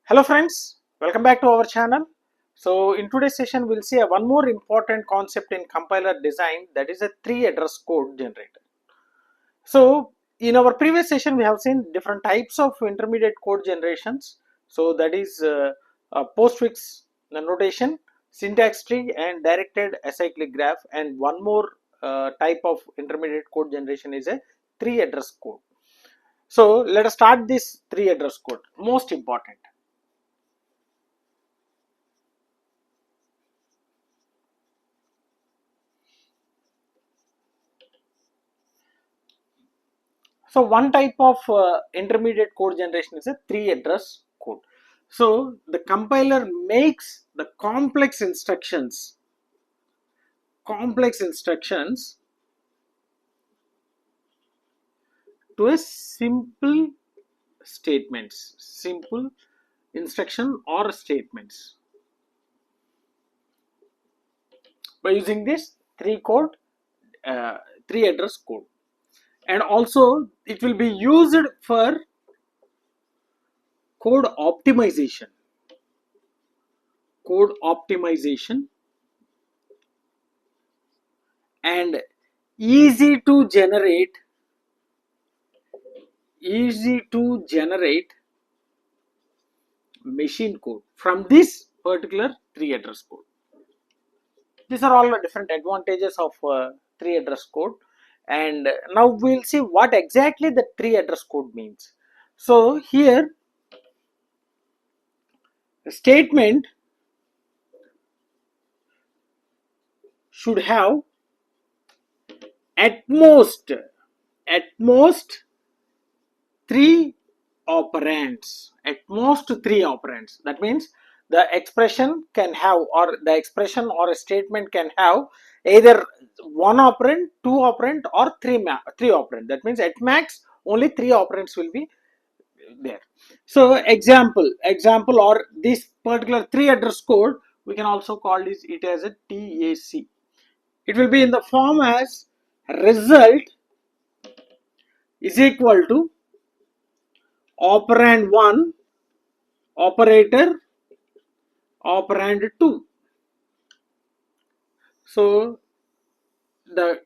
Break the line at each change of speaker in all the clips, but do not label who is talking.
Hello friends, welcome back to our channel. So in today's session we'll see one more important concept in compiler design, that is a three address code generator. So in our previous session we have seen different types of intermediate code generations. So that is postfix notation, syntax tree and directed acyclic graph, and one more type of intermediate code generation is a three address code. So let us start this three address code, most important. So one type of intermediate code generation is a three address code. So the compiler makes the complex instructions to a simple instruction or statements by using this three address code, and also it will be used for code optimization and easy to generate machine code from this particular three address code. These are all the different advantages of three address code, and now we'll see what exactly the three address code means. So here the statement should have at most three operands. That means the expression can have, or the expression or a statement can have either one operand, two operand, or three operand. That means at max only three operands will be there. So example or this particular three address code, we can also call it as a TAC. It will be in the form as result is equal to operand 1 operator operand 2. So the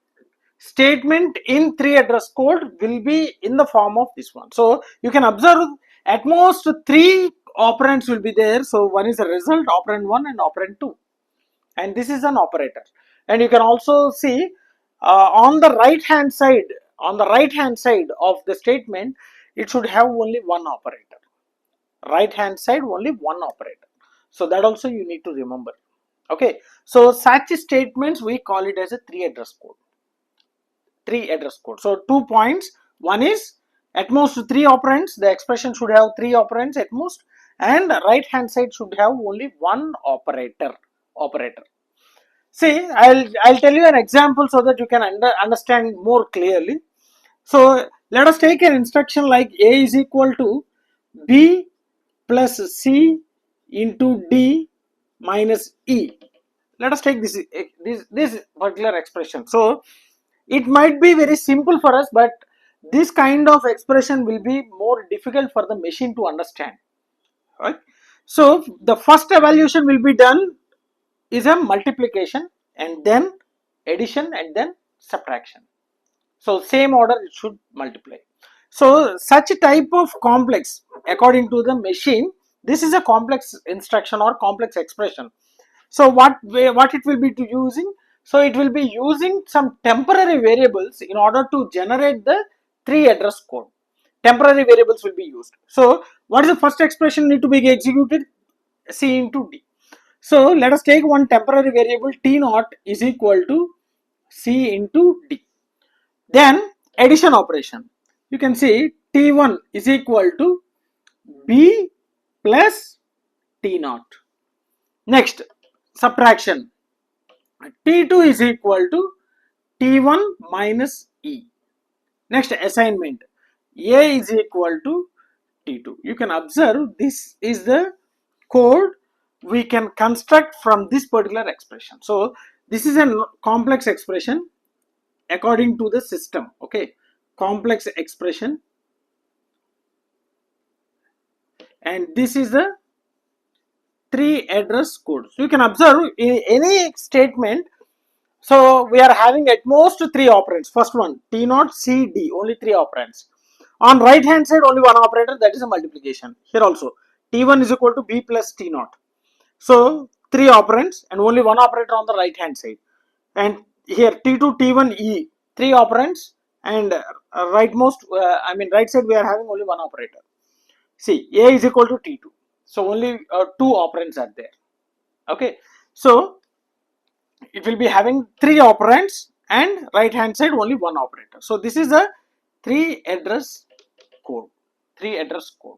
statement in three address code will be in the form of this one. So you can observe at most three operands will be there. So one is a result, operand 1 and operand 2, and this is an operator. And you can also see on the right hand side of the statement, it should have only one operator. Right hand side only one operator. So that also you need to remember. Okay, so such statements we call it as a three address code. So 2 points. One is at most three operands. The expression should have three operands at most, and right hand side should have only one operator. See, I'll tell you an example so that you can understand more clearly. So let us take an instruction like A is equal to B plus C into D minus E. Let us take this particular expression. So it might be very simple for us, but this kind of expression will be more difficult for the machine to understand, right? So the first evaluation will be done is a multiplication, and then addition, and then subtraction. So same order it should multiply. So such a type of complex, according to the machine, this is a complex instruction or complex expression. So what it will be using? So it will be using some temporary variables in order to generate the three address code. Temporary variables will be used. So what is the first expression need to be executed? C into D. So let us take one temporary variable T naught is equal to C into D. Then addition operation. You can see T1 is equal to B plus T naught. Next, subtraction. T2 is equal to T1 minus E. Next, assignment. A is equal to T2. You can observe this is the code we can construct from this particular expression. So this is a complex expression according to the system. Okay, complex expression, and this is the 3 address codes. You can observe in any statement. So we are having at most 3 operands. First one T0 C D, only 3 operands. On right hand side only one operator, that is a multiplication. Here also T1 is equal to B plus T0. So 3 operands and only one operator on the right hand side. And here T2 T1 E, 3 operands, and right side we are having only one operator. See, A is equal to T2. So only 2 operands are there. Okay. So it will be having 3 operands and right hand side only one operator. So this is a 3 address code. 3 address code.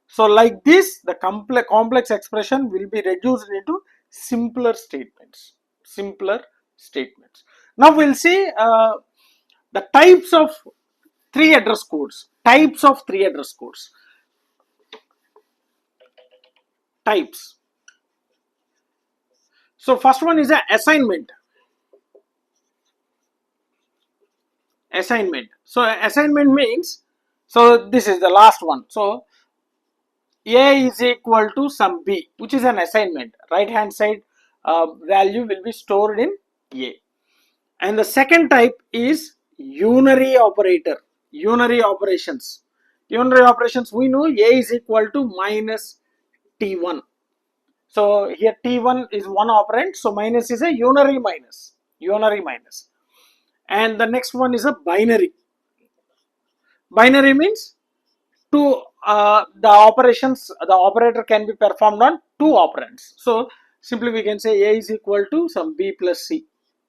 So like this, the complex expression will be reduced into simpler statements. Simpler statements. Now we'll see the types of 3 address codes. Types of 3 address codes. Types. So first one is a assignment. Assignment. So assignment means, so this is the last one. So A is equal to some B, which is an assignment. Right hand side value will be stored in A. And the second type is unary operator. Unary operations. Unary operations, we know A is equal to minus T1. So here T1 is one operand, so minus is a unary minus. Unary minus. And the next one is a binary. Binary means two the operator can be performed on 2 operands. So simply we can say A is equal to some B plus C.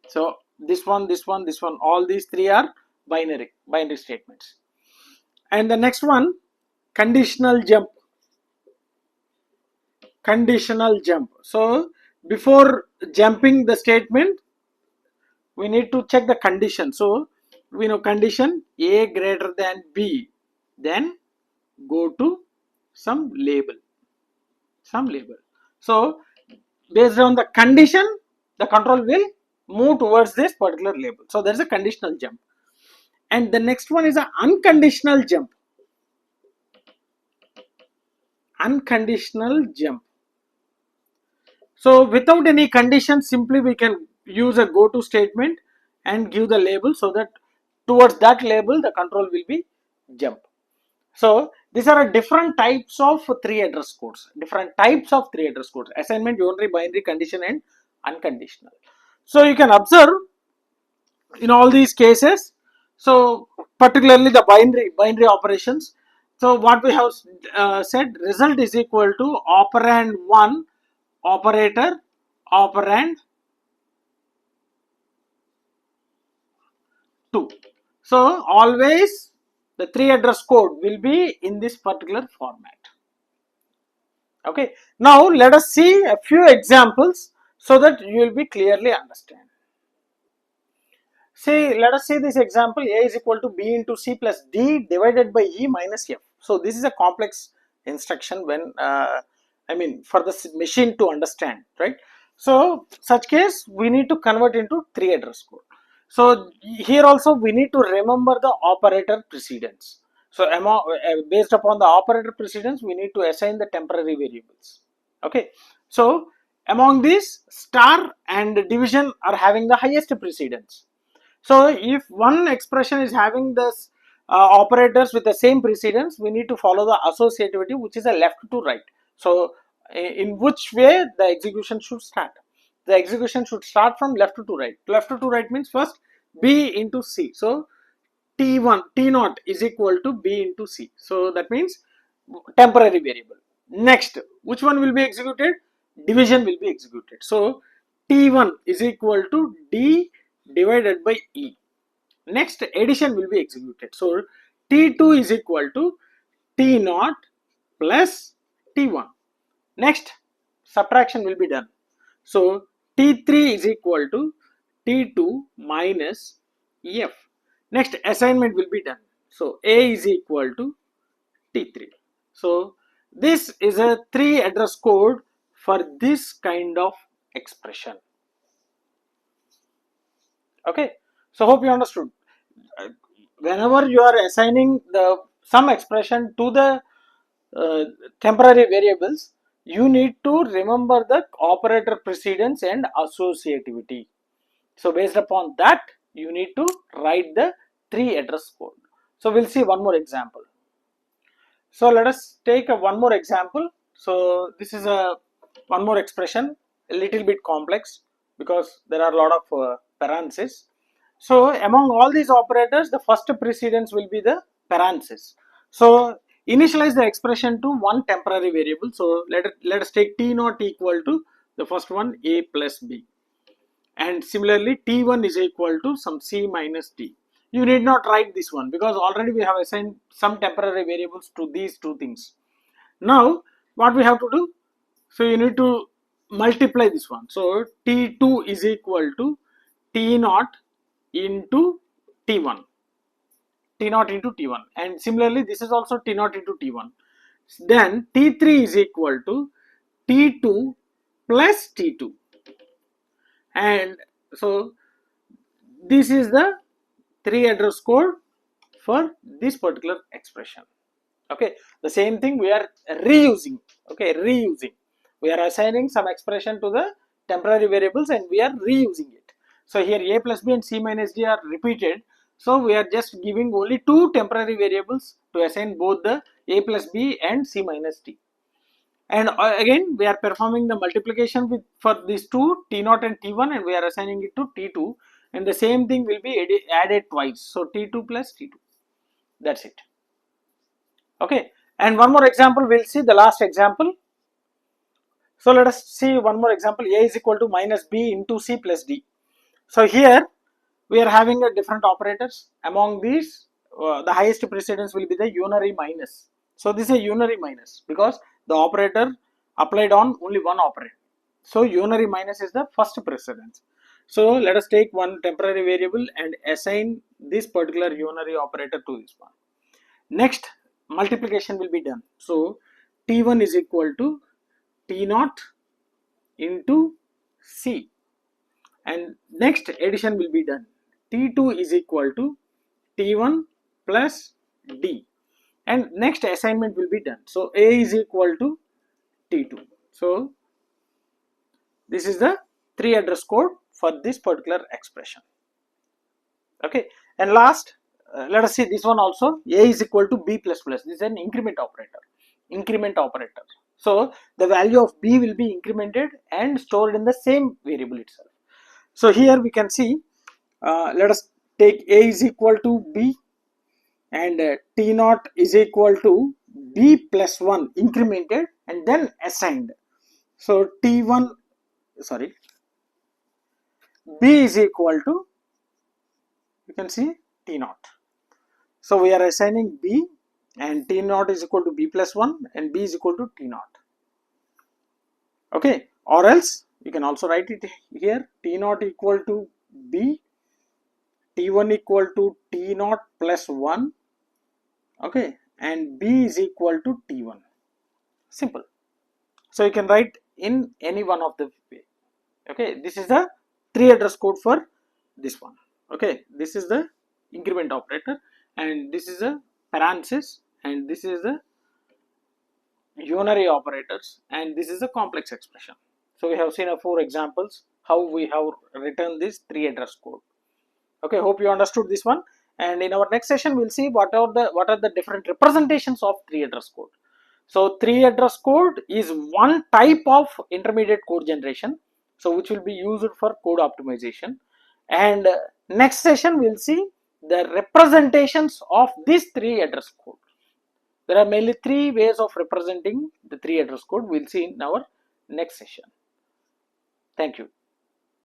So this one, all these 3 are binary statements. And the next one, conditional jump. Conditional jump. So before jumping the statement, we need to check the condition. So we know condition A greater than B, then go to some label. So based on the condition, the control will move towards this particular label. So there is a conditional jump. And the next one is an unconditional jump. Unconditional jump. So without any condition, simply we can use a go to statement and give the label, so that towards that label the control will be jump. So these are different types of 3 address codes. Different types of 3 address codes. Assignment, unary, binary, condition, and unconditional. So you can observe in all these cases. So particularly the binary operations. So what we have said, result is equal to operand 1 operator operand 2. So always the 3 address code will be in this particular format. Okay. Now let us see a few examples so that you will be clearly understand. Say, let us say this example, A is equal to B into C plus D divided by E minus F. So this is a complex instruction when for the machine to understand, right? So such case we need to convert into 3 address code. So here also we need to remember the operator precedence. So based upon the operator precedence, we need to assign the temporary variables. Okay. So among these, star and division are having the highest precedence. So if one expression is having this operators with the same precedence, we need to follow the associativity, which is a left to right. So in which way the execution should start? The execution should start from left to right. Left to right means first B into C. So T1, T0 is equal to B into C. So that means temporary variable. Next, which one will be executed? Division will be executed. So T1 is equal to D divided by E. Next, addition will be executed. So T2 is equal to T0 plus T1. Next, subtraction will be done. So T3 is equal to T2 minus F. Next, assignment will be done. So A is equal to T3. So this is a 3 address code for this kind of expression. Okay. So hope you understood. Whenever you are assigning some expression to the temporary variables, you need to remember the operator precedence and associativity. So based upon that, you need to write the 3 address code. So we'll see one more example. So let us take one more example. So this is one more expression, a little bit complex because there are a lot of parentheses. So among all these operators, the first precedence will be the parenthesis. So initialize the expression to one temporary variable. So let us take t naught equal to the first one, a plus b, and similarly t1 is equal to some c minus d. You need not write this one because already we have assigned some temporary variables to these two things. Now what we have to do, so you need to multiply this one. So t2 is equal to t0 into t1, t0 into t1, and similarly this is also t0 into t1. Then t3 is equal to t2 plus t2, and so this is the 3 address code for this particular expression. Okay, the same thing we are reusing. Okay, reusing, we are assigning some expression to the temporary variables and we are reusing it. So here a plus b and c minus d are repeated, so we are just giving only 2 temporary variables to assign both the a plus b and c minus d. And again we are performing the multiplication with for these two, t0 and t1, and we are assigning it to t2, and the same thing will be added twice. So t2 plus t2, that's it. Okay, and one more example, we'll see the last example. So let us see one more example. A is equal to minus b into c plus d. So here we are having a different operators. Among these, the highest precedence will be the unary minus. So this is a unary minus because the operator applied on only one operator. So unary minus is the first precedence. So let us take one temporary variable and assign this particular unary operator to this one. Next, multiplication will be done. So t1 is equal to t0 into c, and next addition will be done. t2 is equal to t1 plus d, and next assignment will be done. So a is equal to t2. So this is the 3 address code for this particular expression. Okay, and last, let us see this one also. A is equal to b plus plus. This is an increment operator. Increment operator. So the value of b will be incremented and stored in the same variable itself. So here we can see, let us take a is equal to b, and t0 is equal to b plus 1 incremented and then assigned. So t1, sorry, b is equal to, you can see, t0. So we are assigning b, and t0 is equal to b plus 1 and b is equal to t0. Okay, or else you can also write it here, t0 equal to b, t1 equal to t0 plus 1, okay, and b is equal to t1. Simple. So you can write in any one of the way. Okay, this is the 3 address code for this one. Okay, this is the increment operator, and this is a parenthesis, and this is the unary operators, and this is a complex expression. So we have seen 4 examples how we have written this 3 address code. Okay, hope you understood this one, and in our next session we'll see what are the different representations of 3 address code. So 3 address code is one type of intermediate code generation, so which will be used for code optimization, and next session we'll see the representations of this 3 address code. There are mainly 3 ways of representing the 3 address code. We'll see in our next session. Thank you.